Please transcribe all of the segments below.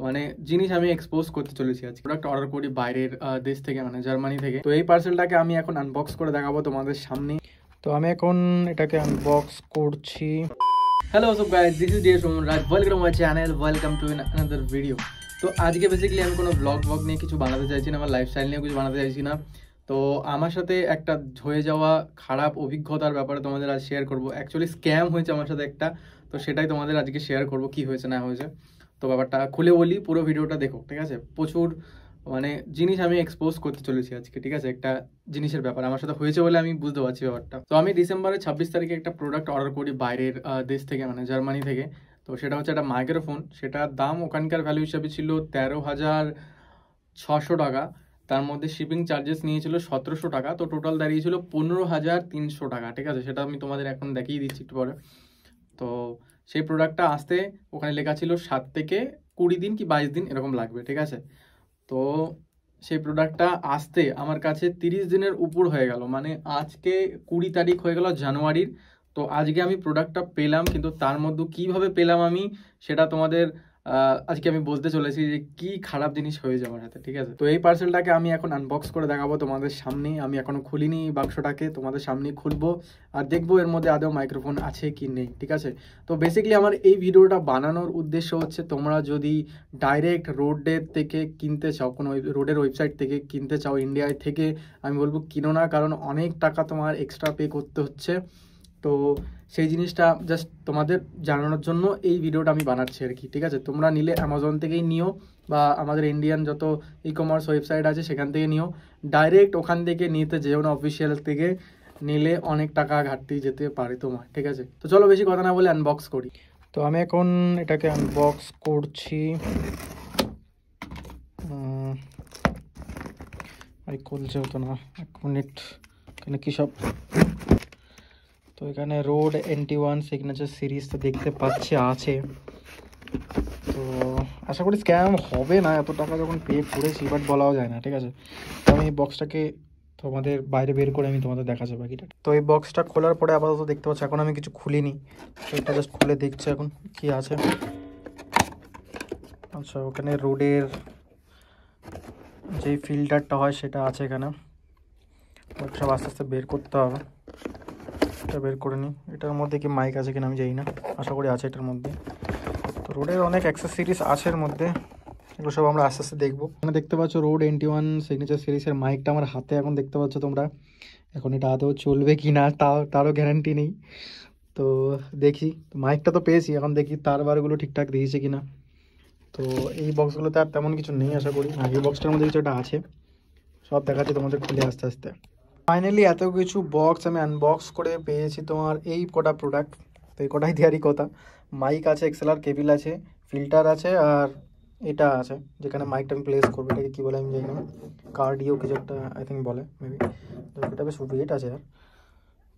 মানে জিনিস আমি এক্সপোজ করতে চলেছি আজকে। প্রোডাক্ট অর্ডার করি বাইরের দেশ থেকে, মানে জার্মানি থেকে। তো এই পার্সেলটাকে আমি এখন আনবক্স করে দেখাবো তোমাদের সামনে। তো আমি এখন এটাকে আনবক্স করছি। হ্যালো সব guys, this is dear Suman Raj, welcome my channel, welcome to another video. তো আজকে বেসিক্যালি আমি কোনো ব্লগ নিয়ে কিছু বানাতে চাইছি না, আমার লাইফস্টাইল নিয়ে কিছু বানাতে চাইছি না। তো আমার সাথে একটা হয়ে যাওয়া খারাপ অভিজ্ঞতার ব্যাপারে তোমাদের আজ শেয়ার করবো। অ্যাকচুয়ালি স্ক্যাম হয়েছে আমার সাথে একটা, তো সেটাই তোমাদের আজকে শেয়ার করবো, কি হয়েছে না হয়েছে। তো ব্যাপারটা খুলে বলি, পুরো ভিডিওটা দেখো, ঠিক আছে? প্রচুর মানে জিনিস আমি এক্সপোজ করতে চলেছি আজকে, ঠিক আছে? একটা জিনিসের ব্যাপার আমার সাথে হয়েছে বলে আমি বুঝতে পারছি ব্যাপারটা। তো আমি ডিসেম্বরের 26 তারিখে একটা প্রোডাক্ট অর্ডার করি বাইরের দেশ থেকে, মানে জার্মানি থেকে। তো সেটা হচ্ছে একটা মাইক্রোফোন। সেটার দাম ওখানকার ভ্যালু হিসাবে ছিল 13,600 টাকা। তার মধ্যে শিপিং চার্জেস নিয়েছিল 1700 টাকা। তো টোটাল দাঁড়িয়েছিল 15,300 টাকা, ঠিক আছে? সেটা আমি তোমাদের এখন দেখিয়ে দিচ্ছি একটু পরে। তো সেই প্রোডাক্টটা আসতে ওখানে লেখা ছিল 7 থেকে 20 দিন কি 22 দিন এরকম লাগবে, ঠিক আছে? তো সেই প্রোডাক্টটা আসতে আমার কাছে 30 দিনের উপর হয়ে গেল, মানে আজকে 20 তারিখ হয়ে গেল জানুয়ারির। তো আজকে আমি প্রোডাক্টটা পেলাম, কিন্তু তার মধ্যে কিভাবে পেলাম আমি সেটা তোমাদের আজকে আমি বলতে চলেছি যে কি খারাপ জিনিস হয়েছে আমার সাথে, ঠিক আছে? তো এই পার্সেলটাকে আমি এখন আনবক্স করে দেখাবো তোমাদের সামনে। আমি এখনো খুলিনি বাক্সটাকে, তোমাদের সামনে খুলবো আর দেখবো এর মধ্যে আদৌ মাইক্রোফোন আছে কি নেই, ঠিক আছে? তো বেসিক্যালি আমার এই ভিডিওটা বানানোর উদ্দেশ্য হচ্ছে, তোমরা যদি ডাইরেক্ট রোডের থেকে কিনতে চাও, কোনো রোডের ওয়েবসাইট থেকে কিনতে চাও ইন্ডিয়ায় থেকে, আমি বলবো কিনো না, কারণ অনেক টাকা তোমার এক্সট্রা পে করতে হচ্ছে। তো সেই জিনিসটা জাস্ট তোমাদের জানানোর জন্য এই ভিডিওটা আমি বানাচ্ছি আর কি, ঠিক আছে? তোমরা নিলে অ্যামাজন থেকেই নিও, বা আমাদের ইন্ডিয়ান যত ই কমার্স ওয়েবসাইট আছে সেখান থেকে নিও। ডাইরেক্ট ওখান থেকে নিতে যেও না, অফিসিয়াল থেকে নিলে অনেক টাকা ঘাটতি যেতে পারে তোমার, ঠিক আছে? তো চলো বেশি কথা না বলে আনবক্স করি। তো আমি এখন এটাকে আনবক্স করছি। খুলছে হতো না, 1 মিনিট। এখানে কী সব, তো এখানে রোড NT1 সিগনেচার সিরিজ তো দেখতে পাচ্ছি আছে। তো আশা করি স্ক্যাম হবে না, এত টাকা যখন পে করেছি, বাট বলাও যায় না, ঠিক আছে? তো আমি বক্সটাকে তোমাদের বাইরে বের করে আমি তোমাদের দেখাচ্ছি বাকিটা। তো এই বক্সটা খোলার পরে আপাতত দেখতে পাচ্ছি, এখন আমি কিছু খুলিনি, এটা জাস্ট খুলে দেখছি এখন কি আছে। আচ্ছা, ওখানে রোডের যে ফিল্টারটা হয় সেটা আছে এখানে, সব আস্তে আস্তে বের করতে হবে। এটা বের করে নিই। এটার মধ্যে কি মাইক আছে কিনা আমি জানি না, আশা করি আছে এটার মধ্যে। তো রোডের অনেক অ্যাক্সেসরিজ আছে এর মধ্যে, এগুলো সব আমরা আস্তে আস্তে দেখবো। এখানে দেখতে পাচ্ছ রোড NT1 সিগনেচার সিরিজের মাইকটা আমার হাতে এখন দেখতে পাচ্ছ তোমরা। এখন এটা আদৌ চলবে কি না তারও গ্যারান্টি নেই। তো দেখি, মাইকটা তো পেয়েছি, এখন দেখি তারবারগুলো ঠিকঠাক দিয়েছে কিনা। তো এই বক্সগুলোতে আর তেমন কিছু নেই আশা করি। এই বক্সটার মধ্যে কিছু একটা আছে, সব দেখাচ্ছি তোমাদের খুলে আস্তে আস্তে। ফাইনালি এত কিছু বক্স আমি আনবক্স করে পেয়েছি তোমার এই কটা প্রোডাক্ট। তো এই কটাই দেওয়ারই কথা। মাইক আছে, XLR কেবিল আছে, ফিল্টার আছে, আর এটা আছে যেখানে মাইকটা আমি প্লেস করবো। এটাকে কী বলে আমি জানি না, কার্ডিও কিছু একটা আই থিঙ্ক বলে মেবি। তো এটা বেশ ওয়েট আছে, আর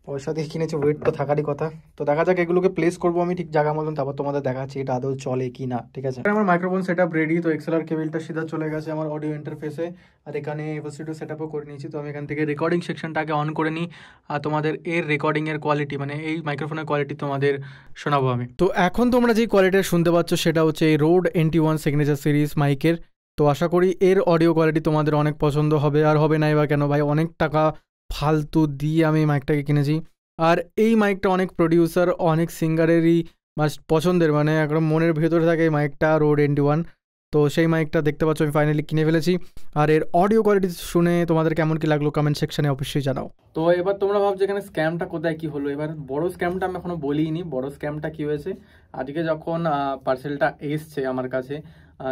পয়সা দিয়ে কিনেছি, ওয়েট তো থাকারই কথা। তো দেখা যাক, এগুলোকে প্লেস করবো আমি ঠিক জায়গা মতন, তারপর তোমাদের দেখাচ্ছি এটা আদৌ চলে কি না, ঠিক আছে? আমার মাইক্রোফোন সেটআপ রেডি। তো XLR কেবিলটা সিধা চলে গেছে আমার অডিও ইন্টারফেসে, আর এখানে এফএসিডি সেটআপও করে নিয়েছি। তো আমি এখান থেকে রেকর্ডিং সেকশনটাকে অন করে নিই, আর তোমাদের এর রেকর্ডিংয়ের কোয়ালিটি, মানে এই মাইক্রোফোনের কোয়ালিটি তোমাদের শোনাবো আমি। তো এখন তোমরা যে কোয়ালিটি শুনতে পাচ্ছ সেটা হচ্ছে এই রোড NT1 সিগনেচার সিরিজ মাইকের। তো আশা করি এর অডিও কোয়ালিটি তোমাদের অনেক পছন্দ হবে, আর হবে নাই বা কেন ভাই, অনেক টাকা ফালতু দিয়ে আমি এই মাইকটাকে কিনেছি। আর এই মাইকটা অনেক প্রডিউসার, অনেক সিঙ্গারেরই পছন্দের, মানে একদম মনের ভেতরে থাকে এই মাইকটা, রোড NT1। তো সেই মাইকটা দেখতে পাচ্ছ আমি ফাইনালি কিনে ফেলেছি। আর এর অডিও কোয়ালিটি শুনে তোমাদের কেমন কি লাগলো কমেন্ট সেকশনে অবশ্যই জানাও। তো এবার তোমরা ভাবছো এখানে স্ক্যামটা কোথায় কি হলো। এবার বড় স্ক্যামটা আমি এখনো বলিনি। বড় স্ক্যামটা কি হয়েছে, আজকে যখন পার্সেলটা এসছে আমার কাছে,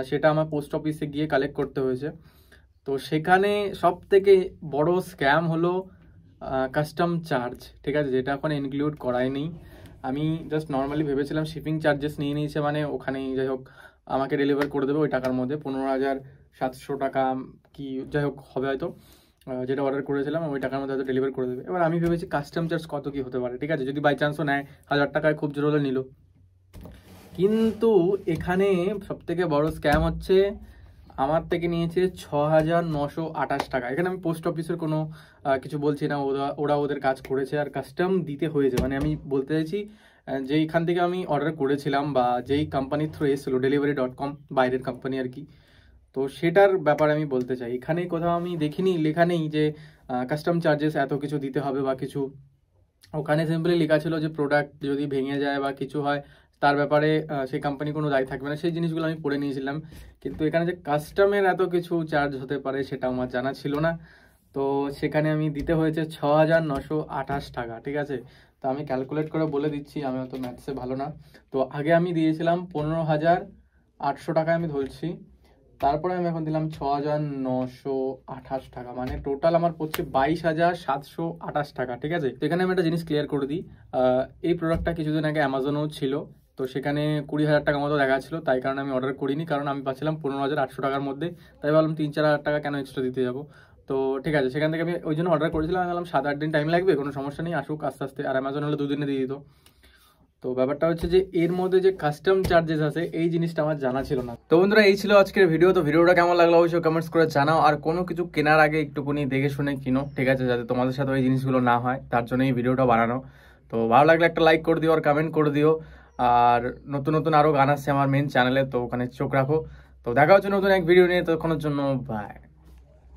সেটা আমার পোস্ট অফিসে গিয়ে কালেক্ট করতে হয়েছে। তো সেখানে সব থেকে বড় স্ক্যাম হলো কাস্টম চার্জ, ঠিক আছে? যেটা এখন ইনক্লুড করাই নেই। আমি জাস্ট নর্মালি ভেবেছিলাম শিপিং চার্জেস নিয়ে নিয়েছে, মানে ওখানেই যাই হোক আমাকে ডেলিভার করে দেবে ওই টাকার মধ্যে, 15,700 টাকা কি যাই হোক হবে হয়তো, যেটা অর্ডার করেছিলাম ওই টাকার মধ্যে হয়তো ডেলিভার করে দেবে। এবার আমি ভেবেছি কাস্টম চার্জ কত কি হতে পারে, ঠিক আছে? যদি বাই চান্সও নেয় 1000 টাকায়, খুব জোর হলে নিল। কিন্তু এখানে সবথেকে বড় স্ক্যাম হচ্ছে, আমার থেকে নিয়েছে 6,928 টাকা। এখানে আমি পোস্ট অফিসের কোনো কিছু বলছি না, ওরা ওদের কাজ করেছে, আর কাস্টম দিতে হয়েছে। মানে আমি বলতে চাইছি যেইখান থেকে আমি অর্ডার করেছিলাম বা যেই কোম্পানির থ্রু এসেছিলো delivery.com, বাইরের কোম্পানি আর কি, তো সেটার ব্যাপারে আমি বলতে চাই। এখানে কোথাও আমি দেখিনি, লেখা নেই যে কাস্টম চার্জেস এত কিছু দিতে হবে বা কিছু। ওখানে সিম্পলি লেখা ছিল যে প্রোডাক্ট যদি ভেঙে যায় বা কিছু হয় তার ব্যাপারে সেই কোম্পানি কোনো দায়ী থাকবে না, সেই জিনিসগুলো আমি পড়ে নিয়েছিলাম। কিন্তু এখানে যে কাস্টমের এত কিছু চার্জ হতে পারে সেটা আমার জানা ছিল না। তো সেখানে আমি দিতে হয়েছে 6,928 টাকা, ঠিক আছে। তো আমি ক্যালকুলেট করে বলে দিচ্ছি, আমি অত ম্যাথসে ভালো না। তো আগে আমি দিয়েছিলাম 15,800 টাকা আমি ধরছি, তারপরে আমি এখন দিলাম 6,928 টাকা, মানে টোটাল আমার পড়ছে 22,728 টাকা, ঠিক আছে। তো এখানে আমি একটা জিনিস ক্লিয়ার করে দিই, এই প্রোডাক্টটা কিছুদিন আগে অ্যামাজনেও ছিল, তো সেখানে 20,000 টাকা মতো দেখাচ্ছিল, তাই কারণে আমি অর্ডার করিনি, কারণ আমি পাচ্ছিলাম 15,800 টাকার মধ্যে। তাই ভাবলাম 3-4 হাজার টাকা কেন এক্সট্রা দিতে যাবো। তো ঠিক আছে, সেখান থেকে আমি ওই জন্য অর্ডার করেছিলাম। আমি ভাবলাম 7-8 দিন টাইম লাগবে, কোনো সমস্যা নেই, আসুক আস্তে আস্তে। আর অ্যামাজন হলে 2 দিনে দিয়ে দিত। তো ব্যাপারটা হচ্ছে যে এর মধ্যে যে কাস্টম চার্জেস আছে এই জিনিসটা আমার জানা ছিল না। তো বন্ধুরা, এই ছিল আজকের ভিডিও। তো ভিডিওটা কেমন লাগলো অবশ্যই কমেন্টস করে জানাও। আর কোনো কিছু কেনার আগে একটুখানি দেখে শুনে কিনো, ঠিক আছে, যাতে তোমাদের সাথে ওই জিনিসগুলো না হয়, তার জন্য এই ভিডিওটা বানানো। তো ভালো লাগলে একটা লাইক করে দিও আর কমেন্ট করে দিও। আর নতুন নতুন আরও গান আসছে আমার মেন চ্যানেলে, তো ওখানে চোখ রাখো। তো দেখা হচ্ছে নতুন এক ভিডিও নিয়ে, ততক্ষণের জন্য বাই।